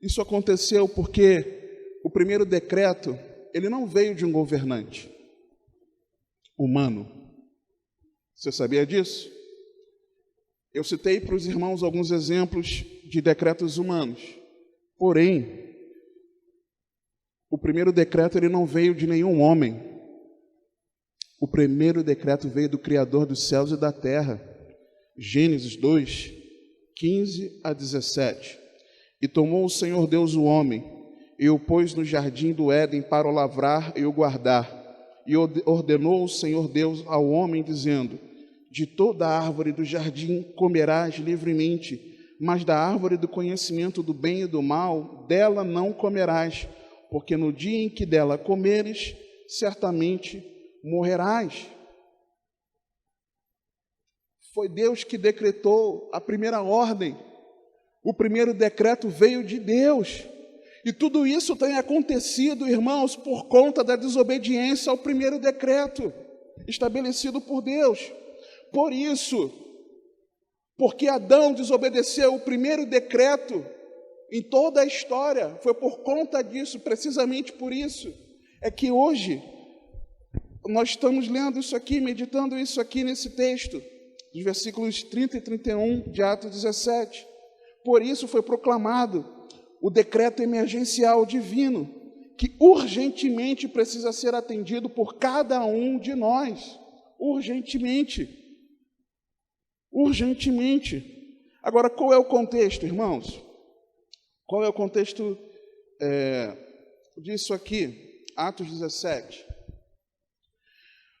Isso aconteceu porque o primeiro decreto, ele não veio de um governante humano. Você sabia disso? Eu citei para os irmãos alguns exemplos de decretos humanos. Porém, o primeiro decreto ele não veio de nenhum homem. O primeiro decreto veio do Criador dos céus e da terra. Gênesis 2, 15 a 17. E tomou o Senhor Deus o homem, e o pôs no jardim do Éden para o lavrar e o guardar. E ordenou o Senhor Deus ao homem, dizendo: de toda a árvore do jardim comerás livremente, mas da árvore do conhecimento do bem e do mal, dela não comerás, porque no dia em que dela comeres, certamente morrerás. Foi Deus que decretou a primeira ordem. O primeiro decreto veio de Deus. E tudo isso tem acontecido, irmãos, por conta da desobediência ao primeiro decreto estabelecido por Deus. Por isso, porque Adão desobedeceu o primeiro decreto em toda a história, foi por conta disso, precisamente por isso, é que hoje nós estamos lendo isso aqui, meditando isso aqui nesse texto, dos versículos 30 e 31 de Atos 17. Por isso foi proclamado o decreto emergencial divino, que urgentemente precisa ser atendido por cada um de nós. Urgentemente. Urgentemente. Agora, qual é o contexto, irmãos? Qual é o contexto disso aqui? Atos 17.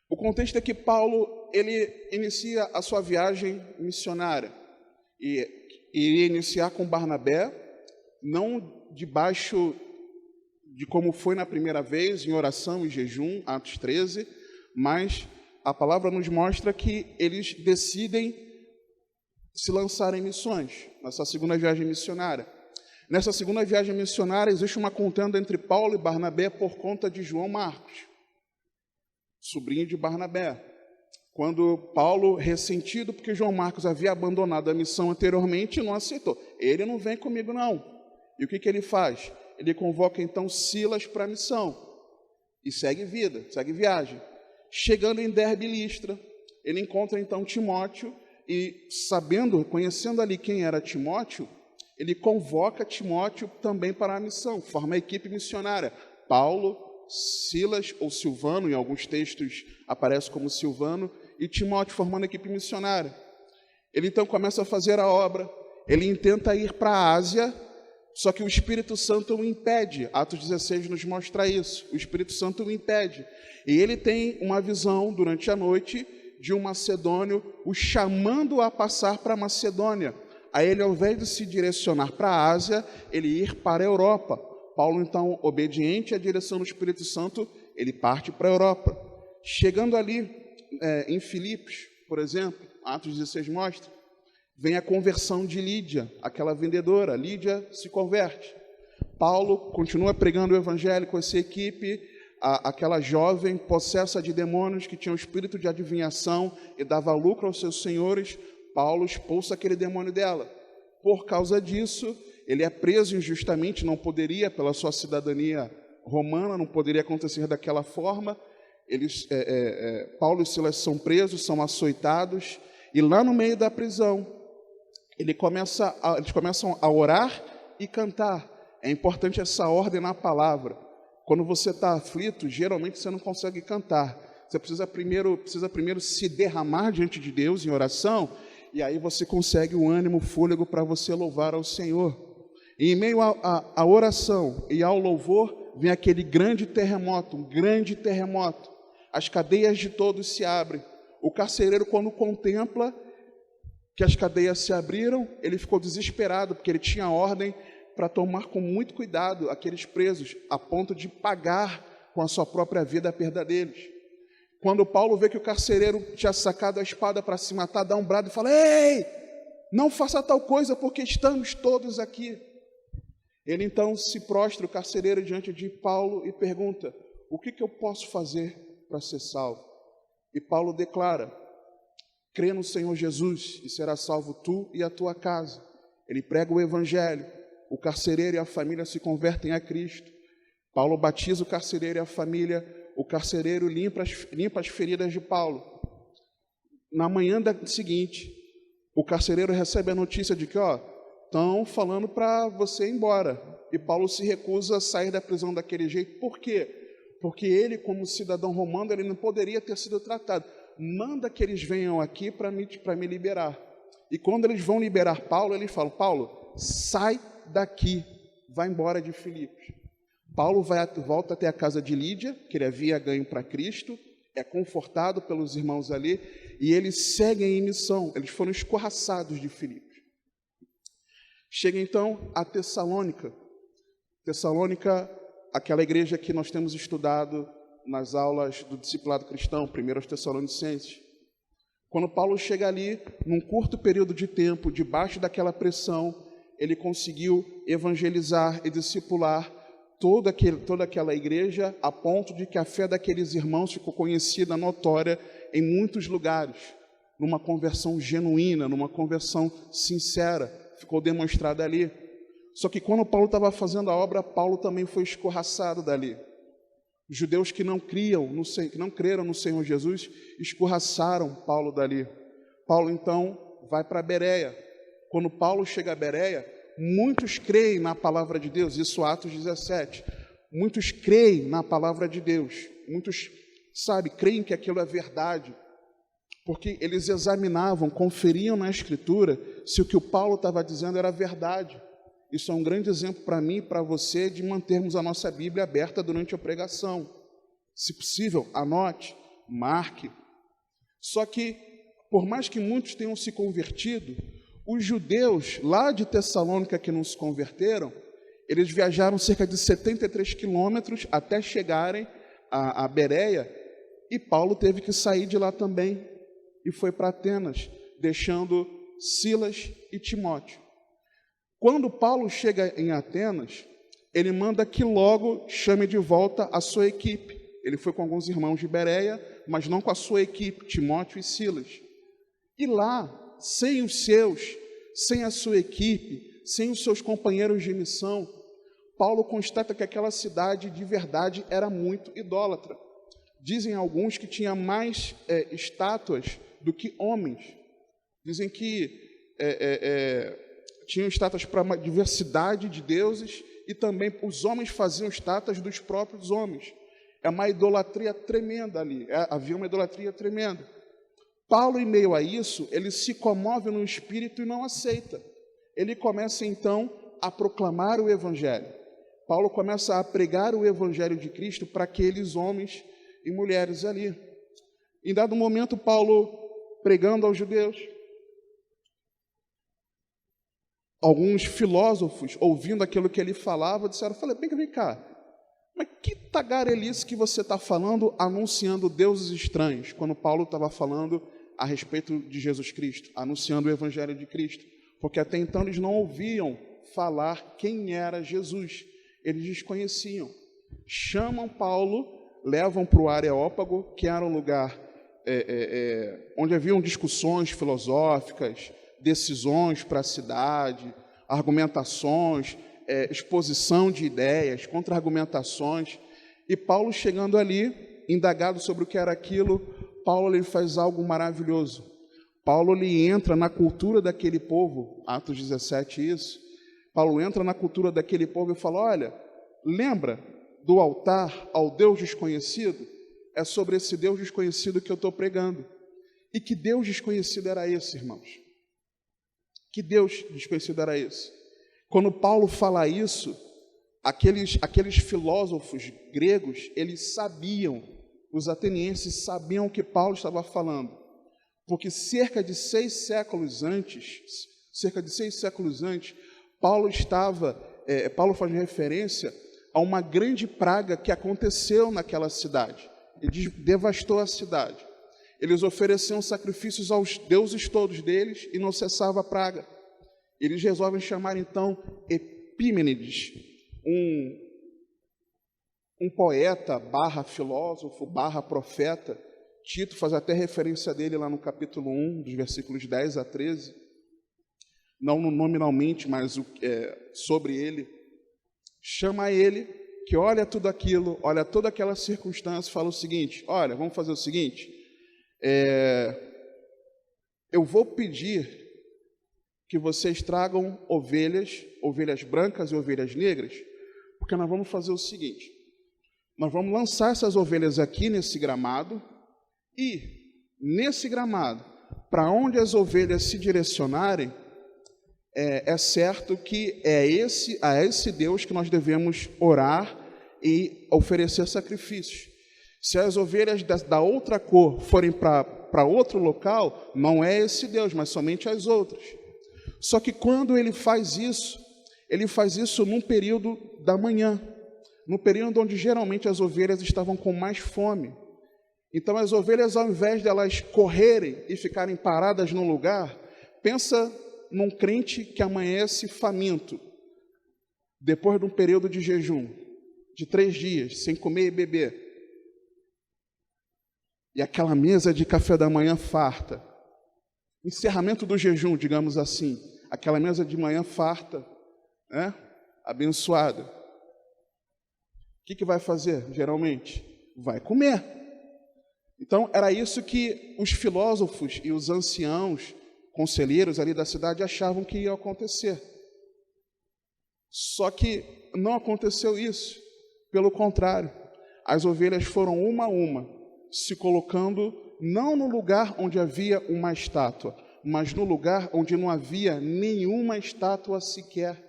O contexto é que Paulo, ele inicia a sua viagem missionária. E iria iniciar com Barnabé, não debaixo de como foi na primeira vez, em oração e jejum, Atos 13, mas a palavra nos mostra que eles decidem se lançar em missões, nessa segunda viagem missionária. Nessa segunda viagem missionária existe uma contenda entre Paulo e Barnabé por conta de João Marcos, sobrinho de Barnabé. Quando Paulo, ressentido porque João Marcos havia abandonado a missão anteriormente, não aceitou. Ele não vem comigo, não. E o que ele faz? Ele convoca então Silas para a missão e segue vida, segue viagem. Chegando em Derbe e Listra, ele encontra então Timóteo e, sabendo, conhecendo ali quem era Timóteo, ele convoca Timóteo também para a missão, forma a equipe missionária. Paulo, Silas ou Silvano, em alguns textos aparece como Silvano, e Timóteo formando a equipe missionária. Ele então começa a fazer a obra, ele intenta ir para a Ásia, só que o Espírito Santo o impede. Atos 16 nos mostra isso, o Espírito Santo o impede. E ele tem uma visão durante a noite de um macedônio o chamando a passar para a Macedônia. Aí ele, ao invés de se direcionar para a Ásia, ele ir para a Europa. Paulo, então, obediente à direção do Espírito Santo, ele parte para a Europa. Chegando ali em Filipos, por exemplo, Atos 16 mostra, vem a conversão de Lídia, aquela vendedora. Lídia se converte. Paulo continua pregando o evangelho com essa equipe, aquela jovem possessa de demônios que tinha o espírito de adivinhação e dava lucro aos seus senhores. Paulo expulsa aquele demônio dela. Por causa disso, ele é preso injustamente, não poderia, pela sua cidadania romana, não poderia acontecer daquela forma. Paulo e Silas são presos, são açoitados, e lá no meio da prisão, eles começam a orar e cantar. É importante essa ordem na palavra. Quando você está aflito, geralmente você não consegue cantar. Você precisa primeiro se derramar diante de Deus em oração, e aí você consegue o ânimo, o fôlego para você louvar ao Senhor. E em meio à oração e ao louvor, vem aquele grande terremoto, um grande terremoto. As cadeias de todos se abrem. O carcereiro, quando contempla que as cadeias se abriram, ele ficou desesperado, porque ele tinha ordem para tomar com muito cuidado aqueles presos, a ponto de pagar com a sua própria vida a perda deles. Quando Paulo vê que o carcereiro tinha sacado a espada para se matar, dá um brado e fala: ei, não faça tal coisa, porque estamos todos aqui. Ele então se prostra, o carcereiro, diante de Paulo e pergunta: o que eu posso fazer para ser salvo? E Paulo declara: crê no Senhor Jesus e será salvo tu e a tua casa. Ele prega o evangelho. o carcereiro e a família se convertem a Cristo. Paulo batiza o carcereiro e a família, o carcereiro limpa as feridas de Paulo. Na manhã seguinte, o carcereiro recebe a notícia de que, estão falando para você ir embora. E Paulo se recusa a sair da prisão daquele jeito. Por quê? Porque ele, como cidadão romano, ele não poderia ter sido tratado. Manda que eles venham aqui para me liberar. E quando eles vão liberar Paulo, eles falam, Paulo, sai daqui, vai embora de Filipos. Paulo volta até a casa de Lídia, que ele havia ganho para Cristo, é confortado pelos irmãos ali, e eles seguem em missão, eles foram escorraçados de Filipos. Chega então a Tessalônica. Tessalônica, aquela igreja que nós temos estudado nas aulas do discipulado cristão, primeiro aos Tessalonicenses. Quando Paulo chega ali, num curto período de tempo, debaixo daquela pressão, ele conseguiu evangelizar e discipular toda aquela igreja, a ponto de que a fé daqueles irmãos ficou conhecida, notória, em muitos lugares, numa conversão genuína, numa conversão sincera, ficou demonstrada ali. Só que quando Paulo estava fazendo a obra, Paulo também foi escorraçado dali. Os judeus que não creram no Senhor Jesus, escorraçaram Paulo dali. Paulo, então, vai para Bereia. Quando Paulo chega a Bereia, muitos creem na palavra de Deus, isso Atos 17. Muitos creem na palavra de Deus. Muitos, creem que aquilo é verdade. Porque eles examinavam, conferiam na Escritura se o que o Paulo estava dizendo era verdade. Isso é um grande exemplo para mim e para você de mantermos a nossa Bíblia aberta durante a pregação. Se possível, anote, marque. Só que, por mais que muitos tenham se convertido, os judeus lá de Tessalônica que não se converteram, eles viajaram cerca de 73 quilômetros até chegarem a Bereia, e Paulo teve que sair de lá também e foi para Atenas, deixando Silas e Timóteo. Quando Paulo chega em Atenas, ele manda que logo chame de volta a sua equipe. Ele foi com alguns irmãos de Bereia, mas não com a sua equipe, Timóteo e Silas. E lá, sem a sua equipe, sem os seus companheiros de missão, Paulo constata que aquela cidade de verdade era muito idólatra. Dizem alguns que tinha mais estátuas do que homens. Dizem que tinham estátuas para uma diversidade de deuses e também os homens faziam estátuas dos próprios homens. É uma idolatria tremenda ali, havia uma idolatria tremenda. Paulo, em meio a isso, ele se comove no espírito e não aceita. Ele começa, então, a proclamar o Evangelho. Paulo começa a pregar o Evangelho de Cristo para aqueles homens e mulheres ali. Em dado momento, Paulo pregando aos judeus, alguns filósofos, ouvindo aquilo que ele falava, disseram, vem cá, mas que tagarelice que você está falando, anunciando deuses estranhos, quando Paulo estava falando a respeito de Jesus Cristo, anunciando o Evangelho de Cristo, porque até então eles não ouviam falar quem era Jesus, eles desconheciam. Chamam Paulo, levam para o Areópago, que era um lugar onde haviam discussões filosóficas, decisões para a cidade, argumentações, exposição de ideias, contra-argumentações. E Paulo, chegando ali, indagado sobre o que era aquilo, Paulo ele faz algo maravilhoso. Paulo ele entra na cultura daquele povo, Atos 17, isso. Paulo entra na cultura daquele povo e fala, olha, lembra do altar ao Deus desconhecido? É sobre esse Deus desconhecido que eu estou pregando. E que Deus desconhecido era esse, irmãos? Que Deus desconhecido era esse? Quando Paulo fala isso, aqueles filósofos gregos, eles sabiam, os atenienses sabiam o que Paulo estava falando, porque cerca de 6 séculos antes, Paulo faz referência a uma grande praga que aconteceu naquela cidade, e devastou a cidade. Eles ofereciam sacrifícios aos deuses todos deles e não cessava a praga. Eles resolvem chamar, então, Epímenes, um poeta, filósofo, profeta. Tito faz até referência dele lá no capítulo 1, dos versículos 10 a 13. não nominalmente, mas sobre ele, chama ele, que olha tudo aquilo, olha toda aquela circunstância, fala o seguinte: olha, vamos fazer o seguinte, eu vou pedir que vocês tragam ovelhas brancas e ovelhas negras, porque nós vamos fazer o seguinte, nós vamos lançar essas ovelhas aqui nesse gramado, e nesse gramado, para onde as ovelhas se direcionarem, é certo que a esse Deus que nós devemos orar e oferecer sacrifícios. Se as ovelhas da outra cor forem para outro local, não é esse Deus, mas somente as outras. Só que quando ele faz isso num período da manhã, no período onde geralmente as ovelhas estavam com mais fome. Então as ovelhas, ao invés de elas correrem e ficarem paradas num lugar, pensa num crente que amanhece faminto, depois de um período de jejum, de 3 dias, sem comer e beber. E aquela mesa de café da manhã farta, encerramento do jejum, digamos assim, aquela mesa de manhã farta, né? Abençoada. O que vai fazer, geralmente? Vai comer. Então, era isso que os filósofos e os anciãos, conselheiros ali da cidade, achavam que ia acontecer. Só que não aconteceu isso. Pelo contrário, as ovelhas foram uma a uma, se colocando não no lugar onde havia uma estátua, mas no lugar onde não havia nenhuma estátua sequer.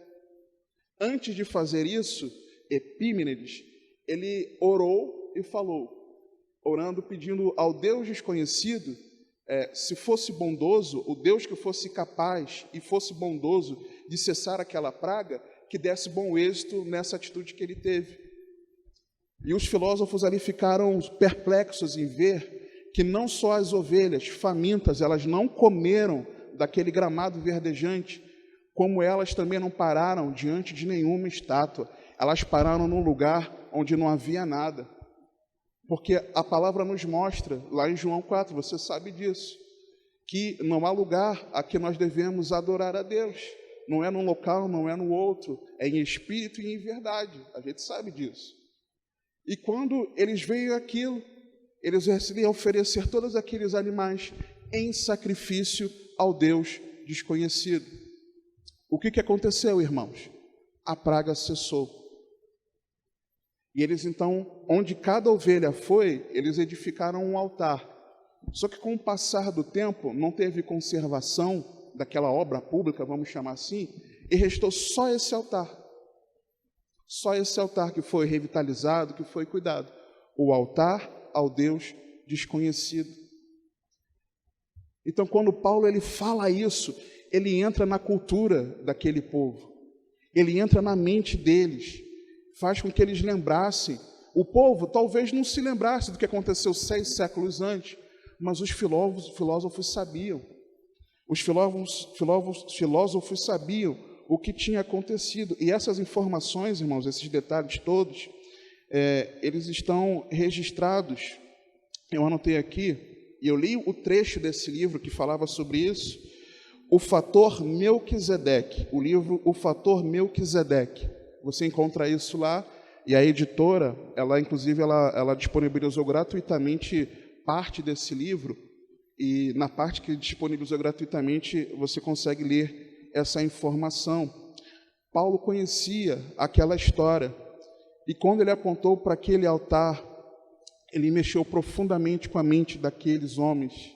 Antes de fazer isso, Epímenes, ele orou e falou, orando, pedindo ao Deus desconhecido, se fosse bondoso, o Deus que fosse capaz e fosse bondoso de cessar aquela praga, que desse bom êxito nessa atitude que ele teve. E os filósofos ali ficaram perplexos em ver que não só as ovelhas famintas, elas não comeram daquele gramado verdejante, como elas também não pararam diante de nenhuma estátua. Elas pararam num lugar onde não havia nada. Porque a palavra nos mostra, lá em João 4, você sabe disso, que não há lugar a que nós devemos adorar a Deus. Não é num local, não é no outro, é em espírito e em verdade. A gente sabe disso. E quando eles veem aquilo, eles decidiram oferecer todos aqueles animais em sacrifício ao Deus desconhecido. O que aconteceu, irmãos? A praga cessou. E eles então, onde cada ovelha foi, eles edificaram um altar. Só que com o passar do tempo, não teve conservação daquela obra pública, vamos chamar assim, e restou só esse altar. Só esse altar que foi revitalizado, que foi cuidado. O altar ao Deus desconhecido. Então, quando Paulo ele fala isso, ele entra na cultura daquele povo. Ele entra na mente deles. Faz com que eles lembrassem. O povo talvez não se lembrasse do que aconteceu 6 séculos antes, mas os filósofos sabiam. Os filósofos sabiam o que tinha acontecido. E essas informações, irmãos, esses detalhes todos, eles estão registrados. Eu anotei aqui, e eu li o trecho desse livro que falava sobre isso, O Fator Melquisedeque, o livro O Fator Melquisedeque. Você encontra isso lá, e a editora, inclusive, ela disponibilizou gratuitamente parte desse livro, e na parte que disponibilizou gratuitamente, você consegue ler essa informação. Paulo conhecia aquela história, e quando ele apontou para aquele altar, ele mexeu profundamente com a mente daqueles homens.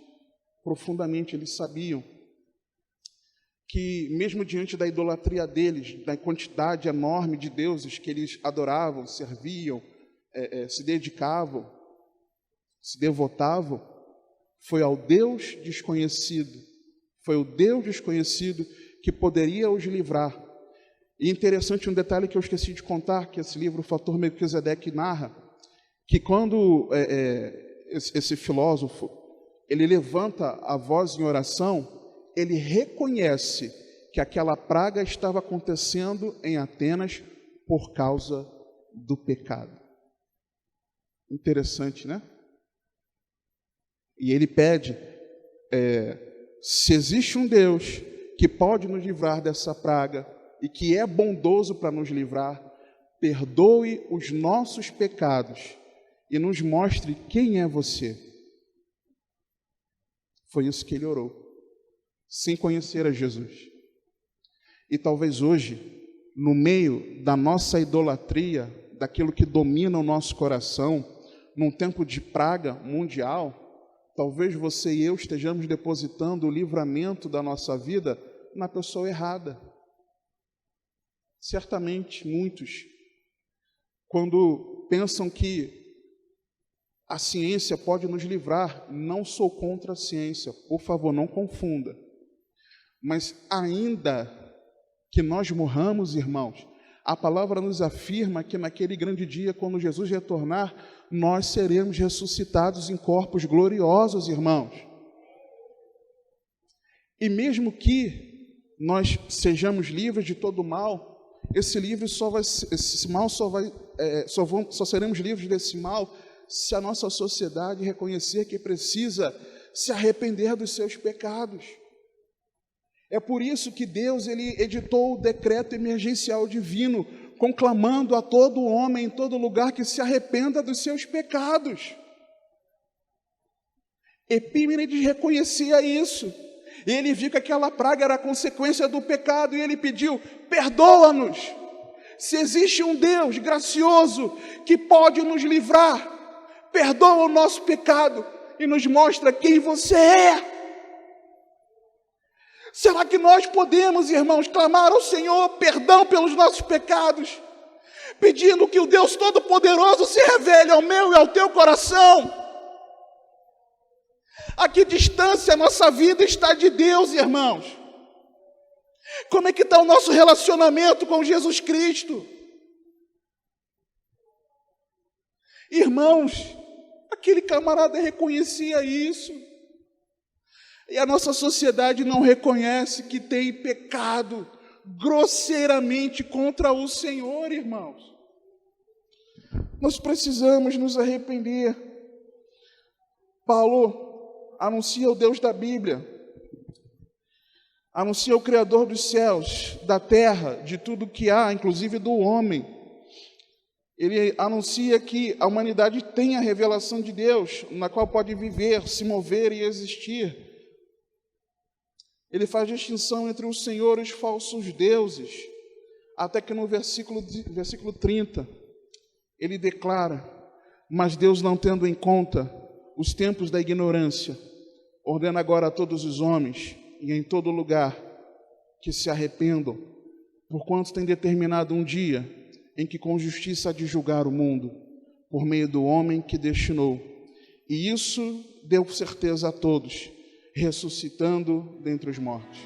Profundamente, eles sabiam que, mesmo diante da idolatria deles, da quantidade enorme de deuses que eles adoravam, serviam, se dedicavam, se devotavam, foi ao Deus desconhecido, foi o Deus desconhecido que poderia os livrar. E interessante um detalhe que eu esqueci de contar, que esse livro, O Fator Melquisedeque, narra, que quando esse filósofo, ele levanta a voz em oração, ele reconhece que aquela praga estava acontecendo em Atenas por causa do pecado. Interessante, né? E ele pede, se existe um Deus que pode nos livrar dessa praga e que é bondoso para nos livrar, perdoe os nossos pecados e nos mostre quem é você. Foi isso que ele orou, sem conhecer a Jesus. E talvez hoje, no meio da nossa idolatria, daquilo que domina o nosso coração, num tempo de praga mundial, talvez você e eu estejamos depositando o livramento da nossa vida na pessoa errada. Certamente, muitos, quando pensam que a ciência pode nos livrar, não sou contra a ciência, por favor, não confunda. Mas ainda que nós morramos, irmãos, a palavra nos afirma que naquele grande dia, quando Jesus retornar, nós seremos ressuscitados em corpos gloriosos, irmãos. E mesmo que nós sejamos livres de todo mal, só seremos livres desse mal se a nossa sociedade reconhecer que precisa se arrepender dos seus pecados. É por isso que Deus ele editou o decreto emergencial divino, conclamando a todo homem em todo lugar que se arrependa dos seus pecados. Epímenes reconhecia isso. Ele viu que aquela praga era a consequência do pecado e ele pediu: perdoa-nos. Se existe um Deus gracioso que pode nos livrar, perdoa o nosso pecado e nos mostra quem você é. Será que nós podemos, irmãos, clamar ao Senhor perdão pelos nossos pecados, pedindo que o Deus Todo-Poderoso se revele ao meu e ao teu coração? A que distância a nossa vida está de Deus, irmãos? Como é que está o nosso relacionamento com Jesus Cristo? Irmãos, aquele camarada reconhecia isso. E a nossa sociedade não reconhece que tem pecado grosseiramente contra o Senhor, irmãos. Nós precisamos nos arrepender. Paulo anuncia o Deus da Bíblia, anuncia o Criador dos céus, da terra, de tudo que há, inclusive do homem. Ele anuncia que a humanidade tem a revelação de Deus, na qual pode viver, se mover e existir. Ele faz distinção entre o Senhor e os falsos deuses, até que no versículo 30, ele declara: mas Deus, não tendo em conta os tempos da ignorância, ordena agora a todos os homens, e em todo lugar, que se arrependam, porquanto tem determinado um dia em que com justiça há de julgar o mundo, por meio do homem que destinou. E isso deu certeza a todos, ressuscitando dentre os mortos.